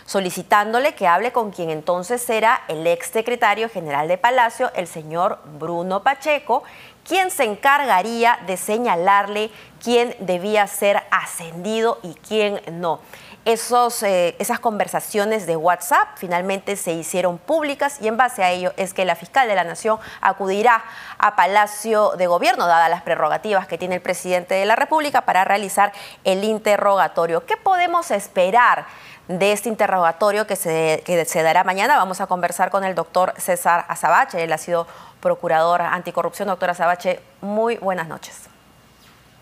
solicitándole que hable con quien entonces era el exsecretario general de Palacio, el señor Bruno Pacheco, quien se encargaría de señalarle quién debía ser ascendido y quién no. Esas conversaciones de WhatsApp finalmente se hicieron públicas y en base a ello es que la fiscal de la Nación acudirá a Palacio de Gobierno, dadas las prerrogativas que tiene el presidente de la República, para realizar el interrogatorio. ¿Qué podemos esperar de este interrogatorio que se dará mañana? Vamos a conversar con el doctor César Azabache. Él ha sido procurador anticorrupción. Doctor Azabache, muy buenas noches.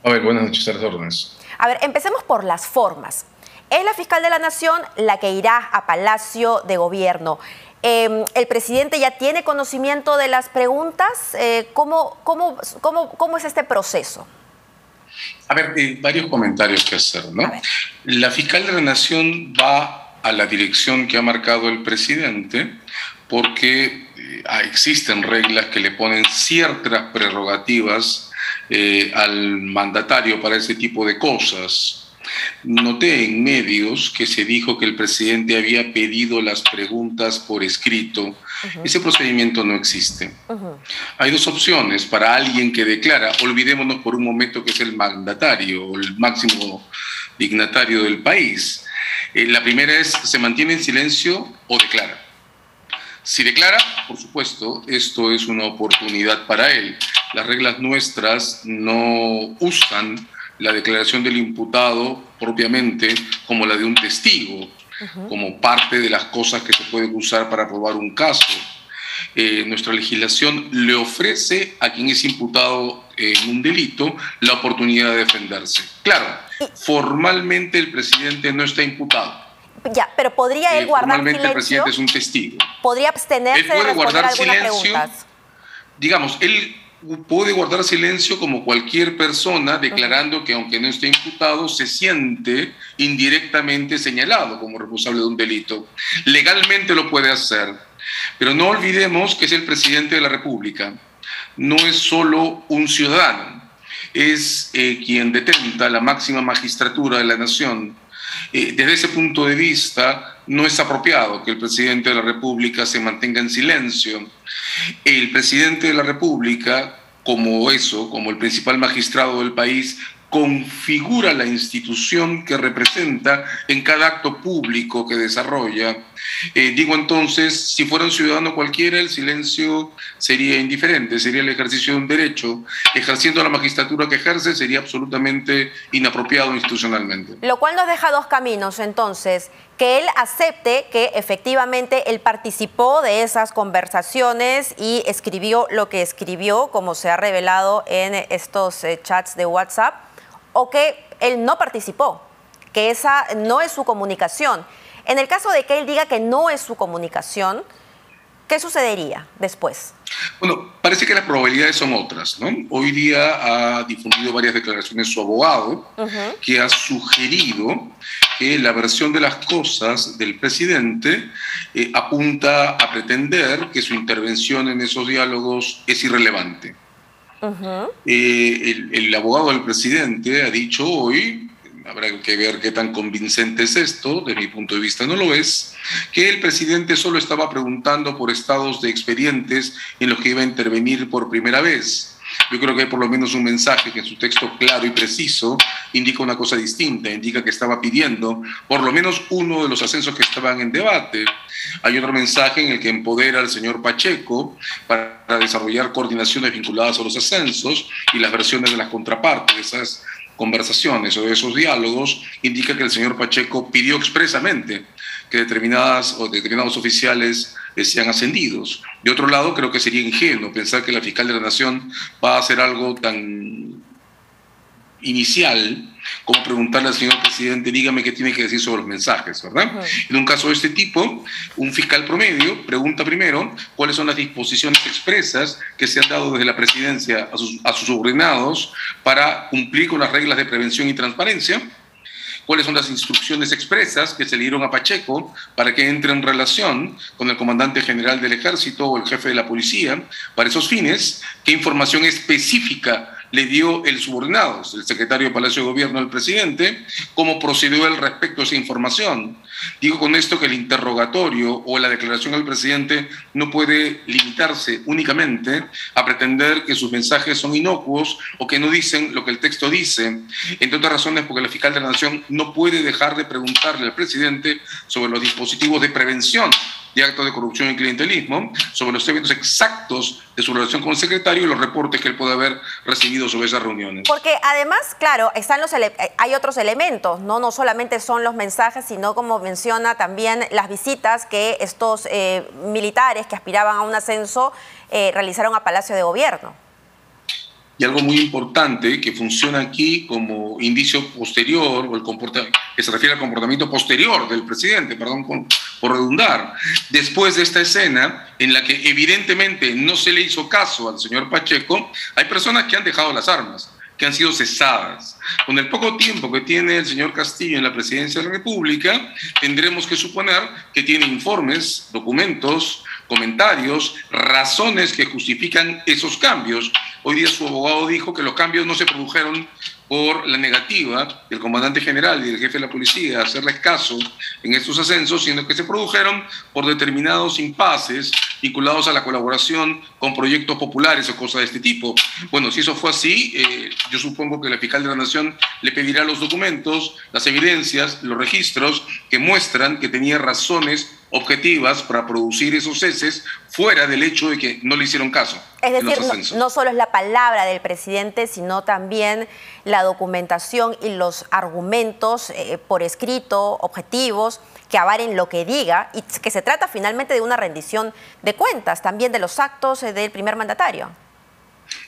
A ver, buenas noches, a las órdenes. A ver, empecemos por las formas. Es la fiscal de la Nación la que irá a Palacio de Gobierno. ¿El presidente ya tiene conocimiento de las preguntas? ¿Cómo es este proceso? A ver, varios comentarios que hacer, ¿no? La fiscal de la Nación va a la dirección que ha marcado el presidente porque existen reglas que le ponen ciertas prerrogativas al mandatario para ese tipo de cosas. Noté en medios que se dijo que el presidente había pedido las preguntas por escrito. Ese procedimiento no existe. Hay dos opciones para alguien que declara. Olvidémonos por un momento que es el mandatario o el máximo dignatario del país. La primera es, se mantiene en silencio o declara. Si declara, por supuesto, esto es una oportunidad para él. Las reglas nuestras no usan la declaración del imputado propiamente como la de un testigo, como parte de las cosas que se pueden usar para probar un caso. Nuestra legislación le ofrece a quien es imputado en un delito la oportunidad de defenderse. Claro, formalmente el presidente no está imputado. Ya, pero ¿podría él guardar silencio? Formalmente el presidente es un testigo. ¿Podría abstenerse de responder algunas preguntas? Digamos, él puede guardar silencio como cualquier persona, declarando que aunque no esté imputado, se siente indirectamente señalado como responsable de un delito. Legalmente lo puede hacer, pero no olvidemos que es el presidente de la República. No es solo un ciudadano, es quien detenta la máxima magistratura de la nación. Desde ese punto de vista, no es apropiado que el presidente de la República se mantenga en silencio. El presidente de la República, como el principal magistrado del país, configura la institución que representa en cada acto público que desarrolla. Digo entonces, si fuera un ciudadano cualquiera, el silencio sería indiferente, sería el ejercicio de un derecho. Ejerciendo la magistratura que ejerce, sería absolutamente inapropiado institucionalmente. Lo cual nos deja dos caminos, entonces: que él acepte que efectivamente él participó de esas conversaciones y escribió lo que escribió, como se ha revelado en estos chats de WhatsApp, o que él no participó, que esa no es su comunicación. En el caso de que él diga que no es su comunicación, ¿qué sucedería después? Bueno, parece que las probabilidades son otras, ¿no? Hoy día ha difundido varias declaraciones su abogado, que ha sugerido que la versión de las cosas del presidente apunta a pretender que su intervención en esos diálogos es irrelevante. El abogado del presidente ha dicho hoy, habrá que ver qué tan convincente es esto, de mi punto de vista no lo es, que el presidente solo estaba preguntando por estados de expedientes en los que iba a intervenir por primera vez. Yo creo que hay por lo menos un mensaje que en su texto claro y preciso indica una cosa distinta, indica que estaba pidiendo por lo menos uno de los ascensos que estaban en debate. Hay otro mensaje en el que empodera al señor Pacheco para desarrollar coordinaciones vinculadas a los ascensos, y las versiones de las contrapartes de esas conversaciones o de esos diálogos indica que el señor Pacheco pidió expresamente que determinados oficiales sean ascendidos. De otro lado, creo que sería ingenuo pensar que la fiscal de la Nación va a hacer algo tan inicial como preguntarle al señor presidente, dígame qué tiene que decir sobre los mensajes, ¿verdad? En un caso de este tipo, un fiscal promedio pregunta primero cuáles son las disposiciones expresas que se han dado desde la presidencia a sus subordinados para cumplir con las reglas de prevención y transparencia, cuáles son las instrucciones expresas que se le dieron a Pacheco para que entre en relación con el comandante general del ejército o el jefe de la policía para esos fines, qué información específica le dio el subordinado, el secretario de Palacio de Gobierno al presidente, cómo procedió él respecto a esa información. Digo con esto que el interrogatorio o la declaración al presidente no puede limitarse únicamente a pretender que sus mensajes son inocuos o que no dicen lo que el texto dice, entre otras razones porque la fiscal de la Nación no puede dejar de preguntarle al presidente sobre los dispositivos de prevención de actos de corrupción y clientelismo, sobre los eventos exactos de su relación con el secretario y los reportes que él puede haber recibido sobre esas reuniones. Porque además, claro, hay otros elementos, ¿no? No solamente son los mensajes, sino como menciona también las visitas que estos militares que aspiraban a un ascenso realizaron a Palacio de Gobierno. Y algo muy importante que funciona aquí como indicio posterior, o que se refiere al comportamiento posterior del presidente, perdón por redundar, después de esta escena en la que evidentemente no se le hizo caso al señor Pacheco, hay personas que han dejado las armas, que han sido cesadas. Con el poco tiempo que tiene el señor Castillo en la presidencia de la República, tendremos que suponer que tiene informes, documentos, comentarios, razones que justifican esos cambios. Hoy día su abogado dijo que los cambios no se produjeron por la negativa del comandante general y del jefe de la policía a hacerles caso en estos ascensos, sino que se produjeron por determinados impases vinculados a la colaboración con proyectos populares o cosas de este tipo. Bueno, si eso fue así, yo supongo que la fiscal de la Nación le pedirá los documentos, las evidencias, los registros que muestran que tenía razones objetivas para producir esos ceses fuera del hecho de que no le hicieron caso. Es decir, no solo es la palabra del presidente, sino también la documentación y los argumentos por escrito, objetivos, que avalen lo que diga y que se trata finalmente de una rendición de cuentas, también de los actos del primer mandatario.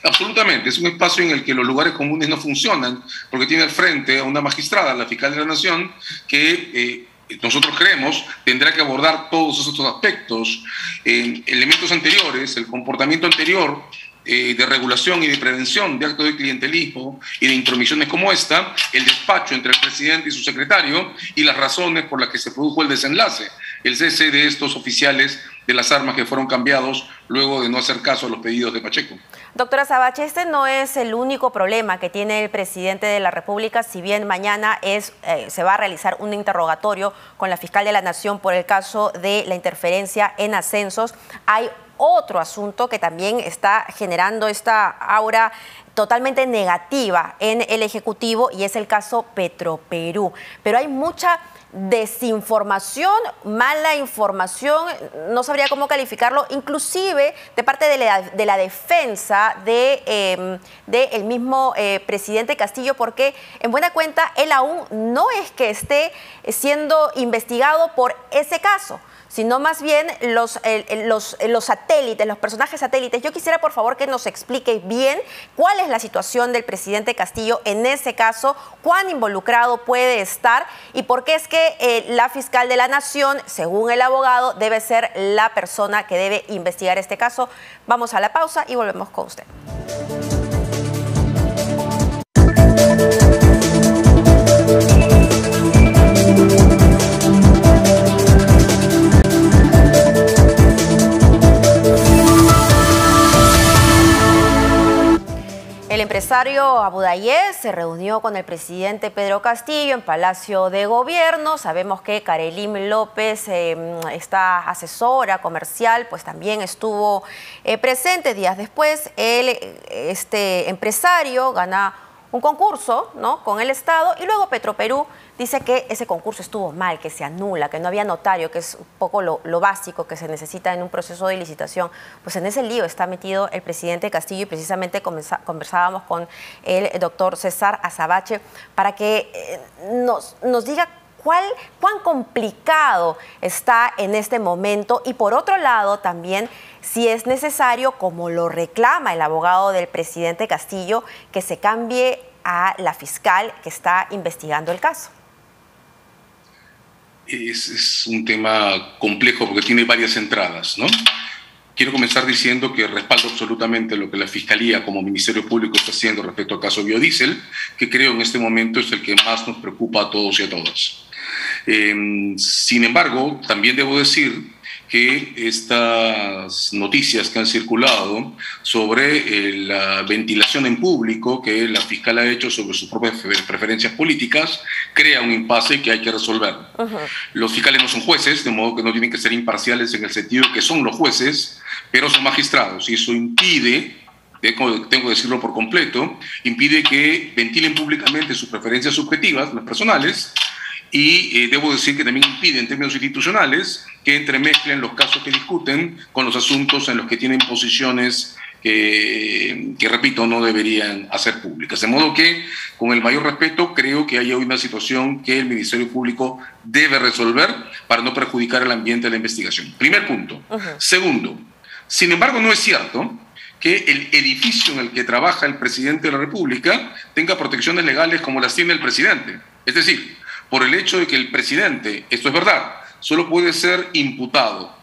Absolutamente, es un espacio en el que los lugares comunes no funcionan, porque tiene al frente a una magistrada, la fiscal de la Nación, que nosotros creemos tendrá que abordar todos esos aspectos, elementos anteriores, el comportamiento anterior de regulación y de prevención de actos de clientelismo y de intromisiones como esta, el despacho entre el presidente y su secretario y las razones por las que se produjo el desenlace, el cese de estos oficiales de las armas que fueron cambiados luego de no hacer caso a los pedidos de Pacheco. Doctora Asabache, este no es el único problema que tiene el presidente de la República, si bien mañana se va a realizar un interrogatorio con la fiscal de la Nación por el caso de la interferencia en ascensos. Hay otro asunto que también está generando esta aura totalmente negativa en el Ejecutivo y es el caso Petroperú. Pero hay mucha desinformación, mala información, no sabría cómo calificarlo, inclusive de parte de la defensa del mismo presidente Castillo, porque en buena cuenta él aún no es que esté siendo investigado por ese caso, sino más bien los satélites, los personajes satélites. Yo quisiera, por favor, que nos explique bien cuál es la situación del presidente Castillo en ese caso, cuán involucrado puede estar y por qué es que la fiscal de la Nación, según el abogado, debe ser la persona que debe investigar este caso. Vamos a la pausa y volvemos con usted. El empresario Abudayez se reunió con el presidente Pedro Castillo en Palacio de Gobierno. Sabemos que Karelim López, esta asesora comercial, pues también estuvo presente. Días después, este empresario gana un concurso, ¿no?, con el Estado, y luego Petroperú dice que ese concurso estuvo mal, que se anula, que no había notario, que es un poco lo básico que se necesita en un proceso de licitación. Pues en ese lío está metido el presidente Castillo y precisamente conversábamos con el doctor César Asabache para que nos diga cuán complicado está en este momento y por otro lado también si es necesario, como lo reclama el abogado del presidente Castillo, que se cambie a la fiscal que está investigando el caso. Es un tema complejo porque tiene varias entradas, ¿no? Quiero comenzar diciendo que respaldo absolutamente lo que la Fiscalía como Ministerio Público está haciendo respecto al caso Biodiesel, que creo en este momento es el que más nos preocupa a todos y a todas. Sin embargo, también debo decir que estas noticias que han circulado sobre la ventilación en público que la fiscal ha hecho sobre sus propias preferencias políticas crea un impasse que hay que resolver. Los fiscales no son jueces, de modo que no tienen que ser imparciales en el sentido que son los jueces, pero son magistrados, y eso impide, tengo que decirlo por completo, impide que ventilen públicamente sus preferencias subjetivas, las personales, y debo decir que también impide en términos institucionales que entremezclen los casos que discuten con los asuntos en los que tienen posiciones que, repito, no deberían hacer públicas. De modo que, con el mayor respeto, creo que hay hoy una situación que el Ministerio Público debe resolver para no perjudicar el ambiente de la investigación. Primer punto. Segundo, sin embargo, no es cierto que el edificio en el que trabaja el presidente de la República tenga protecciones legales como las tiene el presidente. Es decir, por el hecho de que el presidente, esto es verdad, solo puede ser imputado,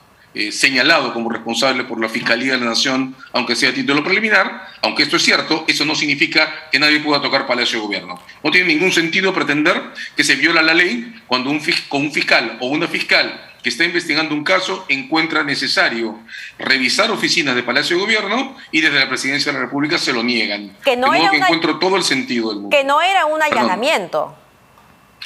señalado como responsable por la Fiscalía de la Nación, aunque sea a título preliminar, aunque esto es cierto, eso no significa que nadie pueda tocar Palacio de Gobierno. No tiene ningún sentido pretender que se viola la ley cuando un fiscal o una fiscal que está investigando un caso encuentra necesario revisar oficinas de Palacio de Gobierno y desde la Presidencia de la República se lo niegan. Que no de modo era que encuentro todo el sentido del mundo. Que no era un allanamiento,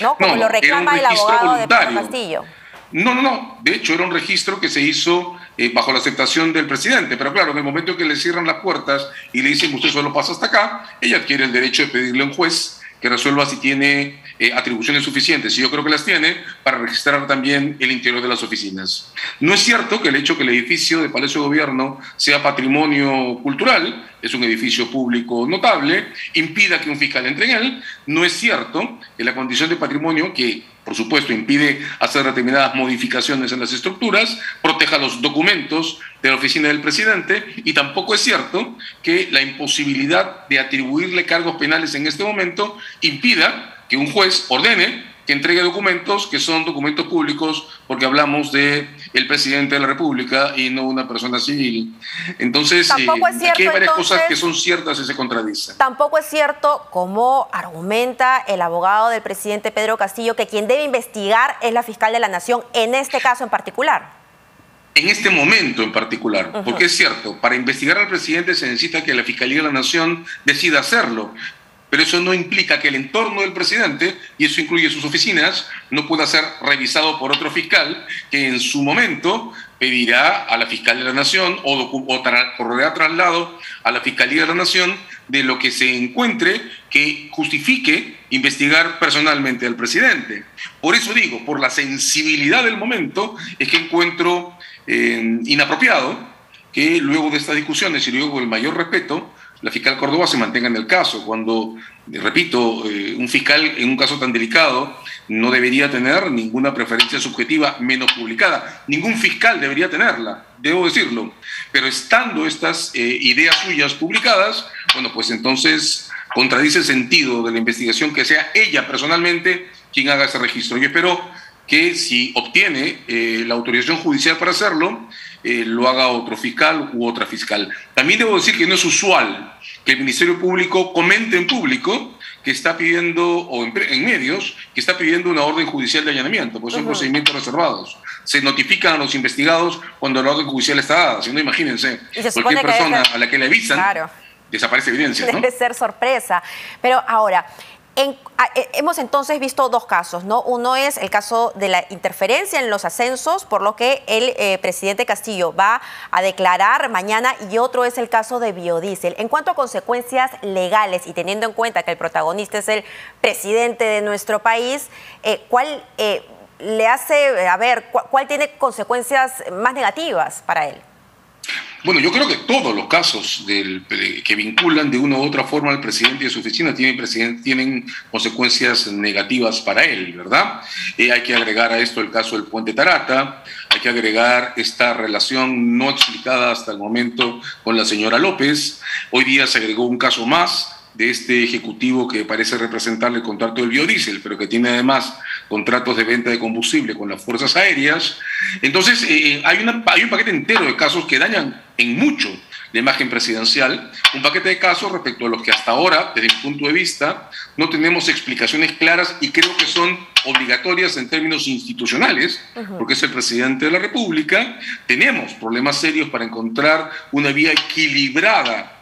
¿no? Como lo reclama el abogado de Pedro Castillo. No. De hecho, era un registro que se hizo bajo la aceptación del presidente. Pero claro, en el momento en que le cierran las puertas y le dicen usted solo pasa hasta acá, ella adquiere el derecho de pedirle a un juez que resuelva si tiene atribuciones suficientes, y yo creo que las tiene, para registrar también el interior de las oficinas. No es cierto que el hecho que el edificio de Palacio de Gobierno sea patrimonio cultural, es un edificio público notable, impida que un fiscal entre en él. No es cierto que la condición de patrimonio, que por supuesto impide hacer determinadas modificaciones en las estructuras, proteja los documentos de la oficina del presidente, y tampoco es cierto que la imposibilidad de atribuirle cargos penales en este momento impida que un juez ordene que entregue documentos que son documentos públicos, porque hablamos de el presidente de la República y no una persona civil. Entonces, aquí hay varias cosas que son ciertas y se contradicen. Tampoco es cierto, como argumenta el abogado del presidente Pedro Castillo, que quien debe investigar es la fiscal de la Nación en este caso en particular. En este momento en particular, porque es cierto, para investigar al presidente se necesita que la Fiscalía de la Nación decida hacerlo. Pero eso no implica que el entorno del presidente, y eso incluye sus oficinas, no pueda ser revisado por otro fiscal que en su momento pedirá a la Fiscal de la Nación o correrá traslado a la Fiscalía de la Nación de lo que se encuentre que justifique investigar personalmente al presidente. Por eso digo, por la sensibilidad del momento, es que encuentro inapropiado que luego de estas discusiones y luego del mayor respeto, la fiscal Córdoba se mantenga en el caso, cuando, repito, un fiscal en un caso tan delicado no debería tener ninguna preferencia subjetiva menos publicada. Ningún fiscal debería tenerla, debo decirlo. Pero estando estas ideas suyas publicadas, bueno, pues entonces contradice el sentido de la investigación que sea ella personalmente quien haga ese registro. Yo espero que si obtiene la autorización judicial para hacerlo, lo haga otro fiscal u otra fiscal. También debo decir que no es usual que el Ministerio Público comente en público que está pidiendo, o en medios, que está pidiendo una orden judicial de allanamiento, pues son procedimientos reservados. Se notifican a los investigados cuando la orden judicial está dada. Si no, imagínense, cualquier persona a la que le avisan, desaparece evidencia, ¿no? Debe ser sorpresa. Pero ahora, hemos entonces visto dos casos, ¿no? Uno es el caso de la interferencia en los ascensos, por lo que el presidente Castillo va a declarar mañana, y otro es el caso de biodiesel. En cuanto a consecuencias legales, y teniendo en cuenta que el protagonista es el presidente de nuestro país, ¿cuál le hace, cuál tiene consecuencias más negativas para él? Bueno, yo creo que todos los casos que vinculan de una u otra forma al presidente y a su oficina tienen consecuencias negativas para él, ¿verdad? Hay que agregar a esto el caso del Puente Tarata, hay que agregar esta relación no explicada hasta el momento con la señora López. Hoy día se agregó un caso más de este ejecutivo que parece representar el contrato del biodiesel, pero que tiene además contratos de venta de combustible con las fuerzas aéreas. Entonces, hay un paquete entero de casos que dañan en mucho la imagen presidencial, un paquete de casos respecto a los que hasta ahora, desde mi punto de vista, no tenemos explicaciones claras y creo que son obligatorias en términos institucionales, porque es el presidente de la República. Tenemos problemas serios para encontrar una vía equilibrada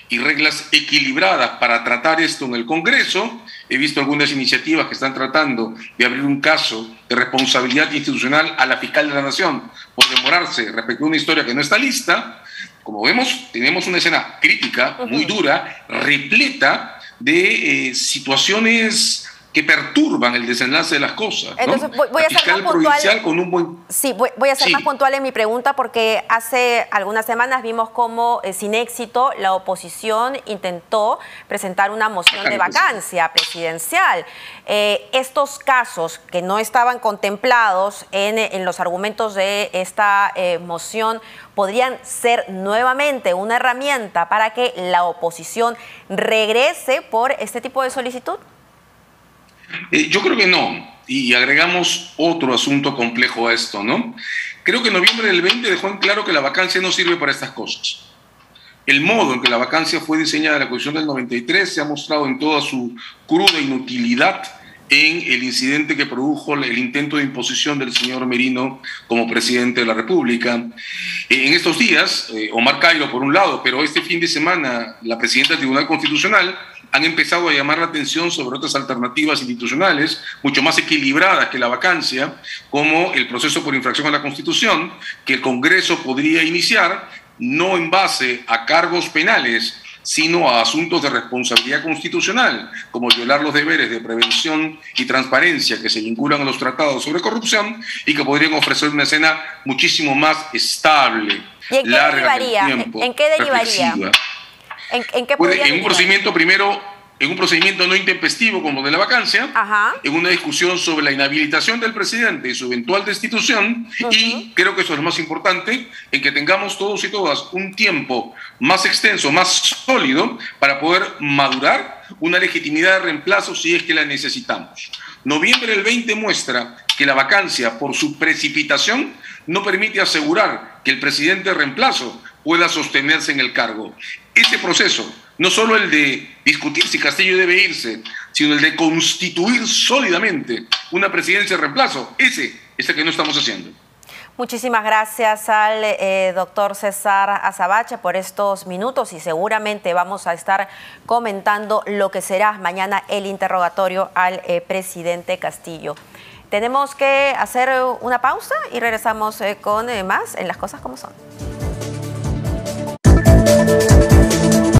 y reglas equilibradas para tratar esto en el Congreso. He visto algunas iniciativas que están tratando de abrir un caso de responsabilidad institucional a la fiscal de la Nación por demorarse respecto a una historia que no está lista. Como vemos, tenemos una escena crítica, muy dura, repleta de situaciones que perturban el desenlace de las cosas, ¿no? Entonces, voy a ser más puntual. Con un buen... Sí, voy a ser más puntual en mi pregunta, porque hace algunas semanas vimos cómo, sin éxito, la oposición intentó presentar una moción de vacancia presidencial. Estos casos que no estaban contemplados en los argumentos de esta moción podrían ser nuevamente una herramienta para que la oposición regrese por este tipo de solicitud. Yo creo que no, y agregamos otro asunto complejo a esto, ¿no? Creo que en noviembre del 20 dejó en claro que la vacancia no sirve para estas cosas. El modo en que la vacancia fue diseñada en la Constitución del 93 se ha mostrado en toda su cruda inutilidad en el incidente que produjo el intento de imposición del señor Merino como presidente de la República. En estos días, Omar Cairo por un lado, pero este fin de semana la presidenta del Tribunal Constitucional han empezado a llamar la atención sobre otras alternativas institucionales mucho más equilibradas que la vacancia, como el proceso por infracción a la Constitución, que el Congreso podría iniciar no en base a cargos penales, sino a asuntos de responsabilidad constitucional, como violar los deberes de prevención y transparencia que se vinculan a los tratados sobre corrupción y que podrían ofrecer una escena muchísimo más estable, ¿Y en qué derivaría? ¿En qué derivaría? ¿En qué podría en un procedimiento primero, en un procedimiento no intempestivo como de la vacancia, en una discusión sobre la inhabilitación del presidente y su eventual destitución, y creo que eso es lo más importante, en que tengamos todos y todas un tiempo más extenso, más sólido, para poder madurar una legitimidad de reemplazo si es que la necesitamos. Noviembre del 20 muestra que la vacancia, por su precipitación, no permite asegurar que el presidente de reemplazo pueda sostenerse en el cargo. Ese proceso, no solo el de discutir si Castillo debe irse, sino el de constituir sólidamente una presidencia de reemplazo, ese es el que no estamos haciendo. Muchísimas gracias al doctor César Azabache por estos minutos, y seguramente vamos a estar comentando lo que será mañana el interrogatorio al presidente Castillo. Tenemos que hacer una pausa y regresamos con más en Las Cosas Como Son.